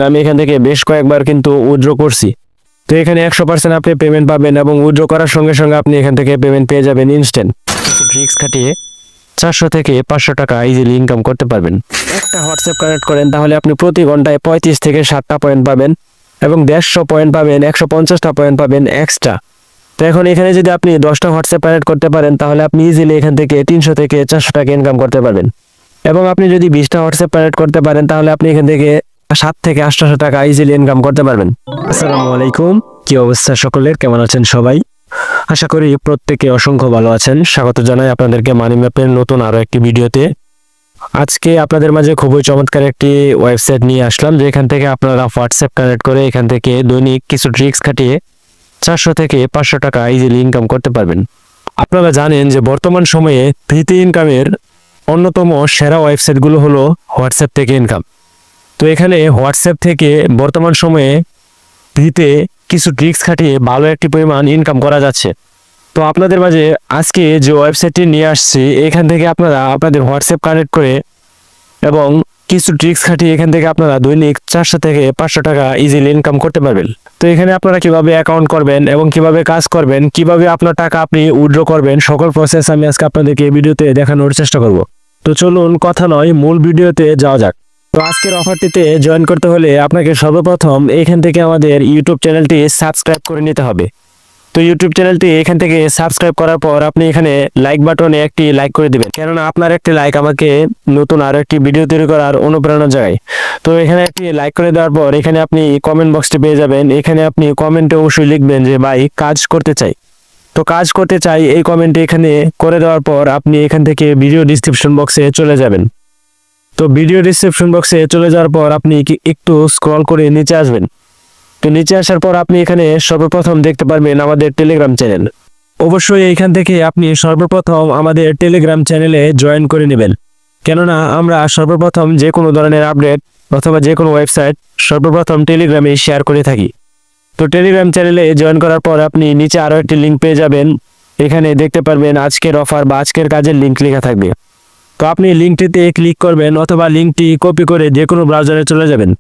আমি এখান থেকে বেশ কয়েকবার কিন্তু উইথড্র করছি। তো এখানে 100% আপনি পেমেন্ট পাবেন এবং উইথড্র করার সঙ্গে সঙ্গে আপনি এখান থেকে পেমেন্ট পেয়ে যাবেন ইনস্ট্যান্ট। ট্রিক্স খাটিয়ে 400 থেকে 500 টাকা ইজিলি ইনকাম করতে পারবেন। একটা হোয়াটসঅ্যাপ কানেক্ট করেন তাহলে আপনি প্রতি ঘন্টায় 35 থেকে 60টা পয়েন্ট পাবেন এবং 150 পয়েন্ট পাবেন, 150টা পয়েন্ট পাবেন এক্সট্রা। তো এখন এখানে যদি আপনি 10টা হোয়াটসঅ্যাপ কানেক্ট করতে পারেন তাহলে আপনি ইজিলি এখান থেকে 300 থেকে 400 টাকা ইনকাম করতে পারবেন। এবং আপনি যদি 20টা হোয়াটসঅ্যাপ কানেক্ট করতে পারেন তাহলে আপনি এখান থেকে 7 থেকে 800 টাকা ইজিলি ইনকাম করতে পারবেন। আসসালামু আলাইকুম, কি অবস্থা সকলের, কেমন আছেন সবাই? আশা করি প্রত্যেকে অসংখ্য ভালো আছেন। স্বাগত জানাই আপনাদেরকে মানি ম্যাপের নতুন আরো একটি ভিডিওতে। আজকে আপনাদের মাঝে খুবই চমৎকার একটি ওয়েবসাইট নিয়ে আসলাম, যেখান থেকে আপনারা হোয়াটসঅ্যাপ কানেক্ট করে এখান থেকে দৈনিক কিছু ট্রিক্স খাটিয়ে 400 থেকে 500 টাকা ইজিলি ইনকাম করতে পারবেন। আপনারা জানেন যে বর্তমান সময়ে ফ্রিতে ইনকামের অন্যতম সেরা ওয়েবসাইটগুলো হলো হোয়াটসঅ্যাপ থেকে ইনকাম। তো এখানে হোয়াটসঅ্যাপ থেকে বর্তমান সময়ে ফ্রিতে কিছু ট্রিক্স খাটিয়ে ভালো একটি পরিমাণ ইনকাম করা যাচ্ছে। তো আপনাদের মাঝে আজকে যে ওয়েবসাইটটি নিয়ে আসছি, এখান থেকে আপনারা আপনাদের হোয়াটসঅ্যাপ কানেক্ট করে এবং কিছু ট্রিক্স খাটিয়ে এখান থেকে আপনারা দৈনিক 400 থেকে 500 টাকা ইজিলি ইনকাম করতে পারবেন। তো এখানে আপনারা কিভাবে অ্যাকাউন্ট করবেন এবং কিভাবে কাজ করবেন, কিভাবে আপনার টাকা আপনি উইথড্র করবেন, সকল প্রসেস আমি আজকে আপনাদেরকে এই ভিডিওতে দেখানোর চেষ্টা করব। তো চলুন কথা নয়, মূল ভিডিওতে যাওয়া যাক। তো আজকের অফারটিতে জয়েন করতে হলে আপনাকে সর্বপ্রথম এখান থেকে আমাদের ইউটিউব চ্যানেলটি সাবস্ক্রাইব করে নিতে হবে। তো ইউটিউব চ্যানেলটি এখান থেকে সাবস্ক্রাইব করার পর আপনি এখানে লাইক বাটনে একটি লাইক করে দিবেন, কেননা আপনার একটি লাইক আমাকে নতুন আরো একটি ভিডিও তৈরি করার অনুপ্রেরণা জাগায়। তো এখানে একটি লাইক করে দেওয়ার পর এখানে আপনি কমেন্ট বক্সটি পেয়ে যাবেন। এখানে আপনি কমেন্টে অবশ্যই লিখবেন যে ভাই কাজ করতে চাই। তো কাজ করতে চাই এই কমেন্টে এখানে করে দেওয়ার পর আপনি এখান থেকে ভিডিও ডিসক্রিপশন বক্সে চলে যাবেন। তো ভিডিও ডিসক্রিপশন বক্সে চলে যাওয়ার পর আপনি একটু স্ক্রল করে নিচে আসবেন। তো নিচে আসার পর আপনি এখানে সর্বপ্রথম দেখতে পারবেন আমাদের টেলিগ্রাম চ্যানেল। অবশ্যই এইখান থেকে আপনি সর্বপ্রথম আমাদের টেলিগ্রাম চ্যানেলে জয়েন করে নেবেন, কেননা আমরা সর্বপ্রথম যে কোনো ধরনের আপডেট অথবা যে কোনো ওয়েবসাইট সর্বপ্রথম টেলিগ্রামে শেয়ার করে থাকি। তো টেলিগ্রাম চ্যানেলে জয়েন করার পর আপনি নিচে আরও একটি লিঙ্ক পেয়ে যাবেন। এখানে দেখতে পারবেন আজকের অফার বা আজকের কাজের লিঙ্ক লেখা থাকবে। তো আপনি লিঙ্কটিতে ক্লিক করবেন অথবা লিঙ্কটি কপি করে যে কোনো ব্রাউজারে চলে যাবেন।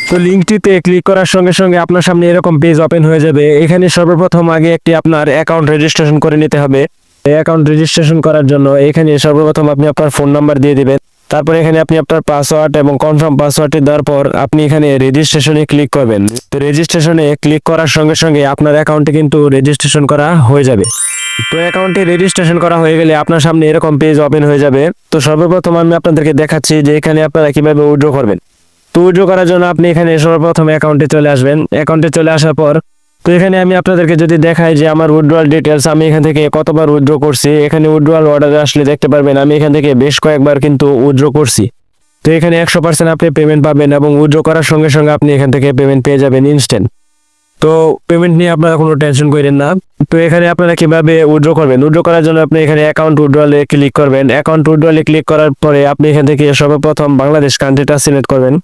তো লিঙ্কটিতে ক্লিক করার সঙ্গে সঙ্গে আপনার সামনে এরকম পেজ ওপেন হয়ে যাবে। এখানে সর্বপ্রথম আগে একটি আপনার অ্যাকাউন্ট রেজিস্ট্রেশন করে নিতে হবে। এই অ্যাকাউন্ট রেজিস্ট্রেশন করার জন্য এখানে সর্বপ্রথম আপনি আপনার ফোন নাম্বার দিয়ে দিবেন। তারপর এখানে আপনি আপনার পাসওয়ার্ড এবং কনফার্ম পাসওয়ার্ডটি দেওয়ার পর আপনি এখানে রেজিস্ট্রেশনে ক্লিক করবেন। তো রেজিস্ট্রেশনে ক্লিক করার সঙ্গে সঙ্গে আপনার অ্যাকাউন্টে কিন্তু রেজিস্ট্রেশন করা হয়ে যাবে। তো অ্যাকাউন্টে রেজিস্ট্রেশন করা হয়ে গেলে আপনার সামনে এরকম পেজ ওপেন হয়ে যাবে। তো সর্বপ্রথম আমি আপনাদেরকে দেখাচ্ছি যে এখানে আপনারা কিভাবে উইথড্র করবেন। তো উইথড্র করার জন্য আপনি এখানে সর্বপ্রথম অ্যাকাউন্টে চলে আসবেন। অ্যাকাউন্টে চলে আসার পর তো এখানে আমি আপনাদেরকে যদি দেখাই যে আমার উইথড্রয়াল ডিটেলস, আমি এখান থেকে কতবার উইথড্র করছি, এখানে উইথড্রয়াল অর্ডারে আসলে দেখতে পারবেন আমি এখান থেকে বেশ কয়েকবার কিন্তু উইথড্র করছি। তো এখানে 100% আপনি পেমেন্ট পাবেন এবং উইথড্র করার সঙ্গে সঙ্গে আপনি এখান থেকে পেমেন্ট পেয়ে যাবেন ইনস্ট্যান্ট। তো পেমেন্ট নিয়ে আপনারা কোনো টেনশন করেন না। তো এখানে আপনারা কিভাবে উইথড্র করবেন, উইথড্র করার জন্য আপনি এখানে অ্যাকাউন্ট উইথড্রয়ালে ক্লিক করবেন। অ্যাকাউন্ট উইথড্রয়ালে ক্লিক করার পরে আপনি এখান থেকে সর্বপ্রথম বাংলাদেশ কান্ট্রিটা সিলেক্ট করবেন।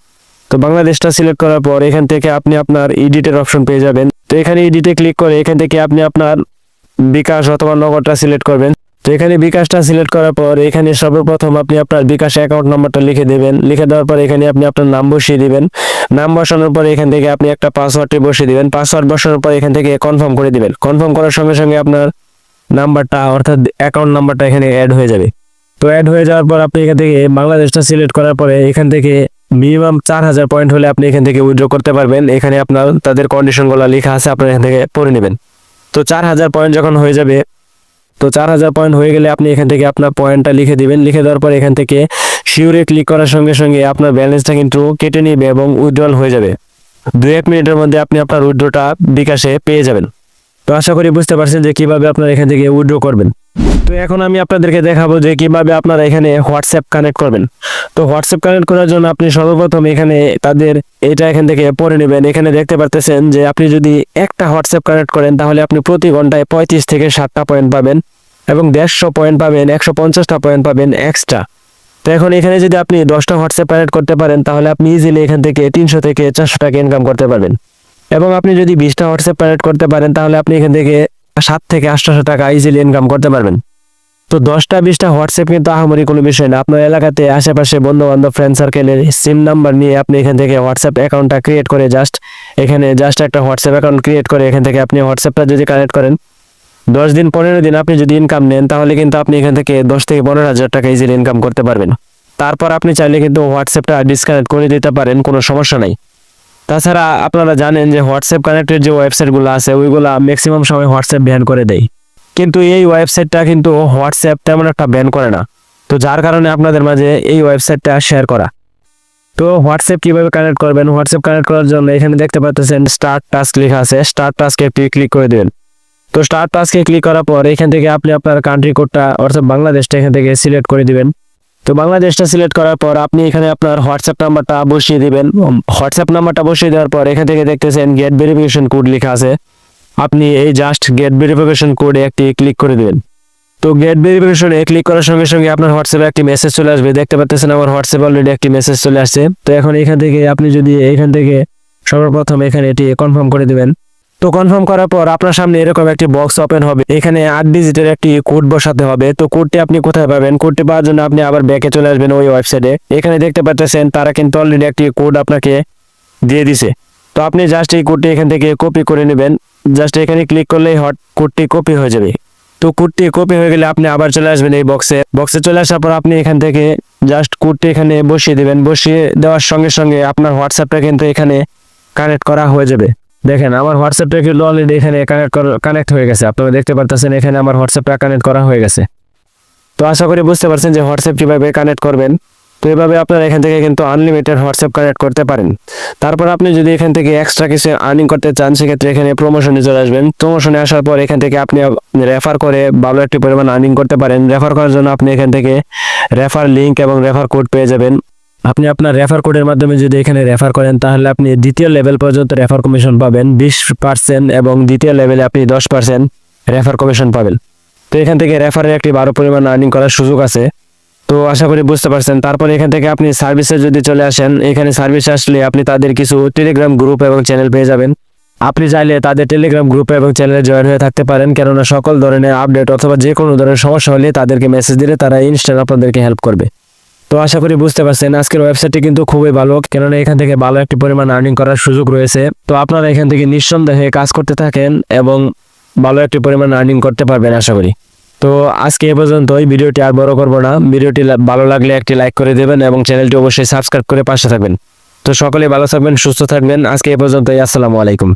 তো বাংলাদেশটা সিলেক্ট করার পর এখান থেকে আপনি আপনার এডিটের অপশন পেয়ে যাবেন। তো এখানে এডিটে ক্লিক করে এখান থেকে আপনি আপনার বিকাশ অথবা নগদটা সিলেক্ট করবেন। তো এখানে বিকাশটা সিলেক্ট করার পর এখানে সর্বপ্রথম আপনি আপনার বিকাশ অ্যাকাউন্ট নাম্বারটা লিখে দেবেন। লিখে দেওয়ার পর এখানে আপনি আপনার নাম বসিয়ে দিবেন। নাম বসানোর পর এখান থেকে আপনি একটা পাসওয়ার্ডটি বসিয়ে দিবেন। পাসওয়ার্ড বসানোর পর এখান থেকে কনফার্ম করে দিবেন। কনফার্ম করার সঙ্গে সঙ্গে আপনার নাম্বারটা অর্থাৎ অ্যাকাউন্ট নাম্বারটা এখানে অ্যাড হয়ে যাবে। তো অ্যাড হয়ে যাওয়ার পর আপনি এখান থেকে বাংলাদেশটা সিলেক্ট করার পরে এখান থেকে মিনিমাম 4000 পয়েন্ট হলে আপনি এখান থেকে উইথড্র করতে পারবেন। এখানে আপনার তাদের কন্ডিশনগুলো লেখা আছে, আপনারা এখান থেকে পড়ে নেবেন। তো 4000 পয়েন্ট যখন হয়ে যাবে, তো 4000 পয়েন্ট হয়ে গেলে আপনি এখান থেকে আপনার পয়েন্টটা লিখে দিবেন। লিখে দেওয়ার পর এখান থেকে শিওরে ক্লিক করার সঙ্গে সঙ্গে আপনার ব্যালেন্সটা কিন্তু কেটে নিবে এবং উইথড্রল হয়ে যাবে। 2-1 মিনিটের মধ্যে আপনি আপনার উইথড্রটা বিকাশে পেয়ে যাবেন। তো আশা করি বুঝতে পারছেন যে কিভাবে আপনারা এখান থেকে উইথড্র করবেন। তো এখন আমি আপনাদেরকে দেখাবো যে কিভাবে আপনারা এখানে হোয়াটসঅ্যাপ কানেক্ট করবেন। তো হোয়াটসঅ্যাপ কানেক্ট করার জন্য আপনি সর্বপ্রথম এখানে তাদের এটা এখান থেকে পড়ে নেবেন। এখানে দেখতে পারতেছেন যে আপনি যদি একটা হোয়াটসঅ্যাপ কানেক্ট করেন তাহলে আপনি প্রতি ঘন্টায় 35 থেকে 60টা পয়েন্ট পাবেন এবং 150 পয়েন্ট পাবেন, 150টা পয়েন্ট পাবেন এক্সট্রা। তো এখন এখানে যদি আপনি 10টা হোয়াটসঅ্যাপ কানেক্ট করতে পারেন তাহলে আপনি ইজিলি এখান থেকে 300 থেকে 400 টাকা ইনকাম করতে পারবেন। এবং আপনি যদি 20টা হোয়াটসঅ্যাপ কানেক্ট করতে পারেন তাহলে আপনি এখান থেকে 7 থেকে 800 টাকা ইজিলি ইনকাম করতে পারবেন। তো 10টা-20টা হোয়াটসঅ্যাপ কিন্তু আহামরি কোনো বিষয় না। আপনার এলাকাতে আশেপাশে বন্ধু-বান্ধব ফ্রেন্ড সার্কেলের সিম নাম্বার নিয়ে আপনি এখান থেকে হোয়াটসঅ্যাপ অ্যাকাউন্টটা ক্রিয়েট করে এখানে একটা হোয়াটসঅ্যাপ অ্যাকাউন্ট ক্রিয়েট করে এখান থেকে আপনি হোয়াটসঅ্যাপটা যদি কানেক্ট করেন 10 দিন 15 দিন আপনি যদি ইনকাম নেন তাহলে কিন্তু আপনি এখান থেকে 10 থেকে 15,000 টাকা ইজিলি ইনকাম করতে পারবেন। তারপর আপনি চাইলে কিন্তু হোয়াটসঅ্যাপটা ডিসকানেক্ট করে দিতে পারেন, কোনো সমস্যা নাই। তাছাড়া আপনারা জানেন যে হোয়াটসঅ্যাপ কানেক্টেড যে ওয়েবসাইটগুলো আছে ওইগুলা ম্যাক্সিমাম সময় হোয়াটসঅ্যাপ ব্যান করে দেয়, কিন্তু এই ওয়েবসাইটটা কিন্তু হোয়াটসঅ্যাপ তেমন একটা ব্যান করে না। তো যার কারণে আপনাদের মাঝে এই ওয়েবসাইটটা শেয়ার করা। তো হোয়াটসঅ্যাপ কিভাবে কানেক্ট করবেন, হোয়াটসঅ্যাপ কানেক্ট করার জন্য এখানে দেখতে পাচ্ছেন স্টার্ট টাস্ক লেখা আছে, স্টার্ট টাস্কে একটি ক্লিক করে দেবেন। তো স্টার্ট টাস্কে ক্লিক করার পর এখান থেকে আপনি আপনার কান্ট্রি কোডটা অর্থাৎ বাংলাদেশটা এখান থেকে সিলেক্ট করে দিবেন। তো বাংলাদেশটা সিলেক্ট করার পর আপনি এখানে আপনার হোয়াটসঅ্যাপ নাম্বারটা বসিয়ে দিবেন। হোয়াটসঅ্যাপ নাম্বারটা বসিয়ে দেওয়ার পর এখান থেকে দেখতেছেন গেট ভেরিফিকেশন কোড লেখা আছে, আপনি এই জাস্ট গেট ভেরিফিকেশন কোডে একটি ক্লিক করে দিবেন। তো গেট ভেরিফিকেশনে ক্লিক করার সঙ্গে সঙ্গে আপনার হোয়াটসঅ্যাপে একটি মেসেজ চলে আসবে। দেখতে পাচ্ছেন আমার হোয়াটসঅ্যাপে অলরেডি একটি মেসেজ চলে আসছে। তো এখন এখান থেকে আপনি যদি এখান থেকে সর্বপ্রথম এখানে এটি কনফার্ম করে দিবেন। তো কনফার্ম করার পর আপনার সামনে এরকম একটি বক্স ওপেন হবে, এখানে 8 ডিজিটের একটি কোড বসাতে হবে। তো কোডটি আপনি কোথায় পাবেন, কোডটি পাওয়ার জন্য আপনি আবার ব্যাকে চলে আসবেন ওই ওয়েবসাইটে। এখানে দেখতে পাচ্ছেন তারা কিন্তু অলরেডি একটি কোড আপনাকে দিয়ে দিছে। তো আপনি জাস্ট এই কোডটি এখান থেকে কপি করে নেবেন, জাস্ট এখানে ক্লিক করলেই কোডটি কপি হয়ে যাবে। তো কোডটি কপি হয়ে গেলে আপনি আবার চলে আসবেন এই বক্সে চলে আসার পর আপনি এখান থেকে জাস্ট কোডটি এখানে বসিয়ে দেবেন। বসিয়ে দেওয়ার সঙ্গে সঙ্গে আপনার হোয়াটসঅ্যাপটা কিন্তু এখানে কানেক্ট করা হয়ে যাবে। দেখেন আমার হোয়াটসঅ্যাপটা কিন্তু অলরেডি এখানে কানেক্ট হয়ে গেছে, আপনারা দেখতে পাচ্ছেন এখানে আমার হোয়াটসঅ্যাপটা কানেক্ট করা হয়ে গেছে। তো আশা করি বুঝতে পারছেন যে হোয়াটসঅ্যাপ কিভাবে কানেক্ট করবেন। তো এভাবে আপনারা এখান থেকে কিন্তু আনলিমিটেড হোয়াটসঅ্যাপ কানেক্ট করতে পারেন। তারপর আপনি যদি এখান থেকে এক্সট্রা কিছু আর্নিং করতে চান সেক্ষেত্রে এখানে প্রমোশনে চলে আসবেন। প্রমোশনে আসার পর এখান থেকে আপনি রেফার করে ভালো একটি পরিমাণ আর্নিং করতে পারেন। রেফার করার জন্য আপনি এখান থেকে রেফার লিঙ্ক এবং রেফার কোড পেয়ে যাবেন। আপনি আপনার রেফার কোডের মাধ্যমে যদি এখানে রেফার করেন তাহলে আপনি দ্বিতীয় লেভেল পর্যন্ত রেফার কমিশন পাবেন 20% এবং দ্বিতীয় লেভেলে আপনি 10% রেফার কমিশন পাবেন। তো এখান থেকে রেফারের একটি ভালো পরিমাণ আর্নিং করার সুযোগ আছে। তো আশা করি বুঝতে পারছেন। তারপর এখান থেকে আপনি সার্ভিসে যদি চলে আসেন, এখানে সার্ভিসে আসলে আপনি তাদের কিছু টেলিগ্রাম গ্রুপ এবং চ্যানেল পেয়ে যাবেন। আপনি চাইলে তাদের টেলিগ্রাম গ্রুপ এবং চ্যানেলে জয়েন হয়ে থাকতে পারেন, কেননা সকল ধরনের আপডেট অথবা যে কোনো ধরনের সমস্যা হলে তাদেরকে মেসেজ দিলে তারা ইনস্ট্যান্ট আপনাদেরকে হেল্প করবে। তো আশা করি বুঝতে পারছেন আজকের ওয়েবসাইটটি কিন্তু খুবই ভালো, কেননা এখান থেকে ভালো একটি পরিমাণ আর্নিং করার সুযোগ রয়েছে। তো আপনারা এখান থেকে নিঃসন্দেহে কাজ করতে থাকেন এবং ভালো একটি পরিমাণ আর্নিং করতে পারবেন আশা করি। তো আজকে এ পর্যন্তই, ভিডিওটি আর বড় করব না। ভিডিওটি ভালো লাগলে একটি লাইক করে দেবেন এবং চ্যানেলটি অবশ্যই সাবস্ক্রাইব করে পাশে থাকবেন। তো সকলে ভালো থাকবেন, সুস্থ থাকবেন। আজকে এ পর্যন্তই, আসসালামু আলাইকুম।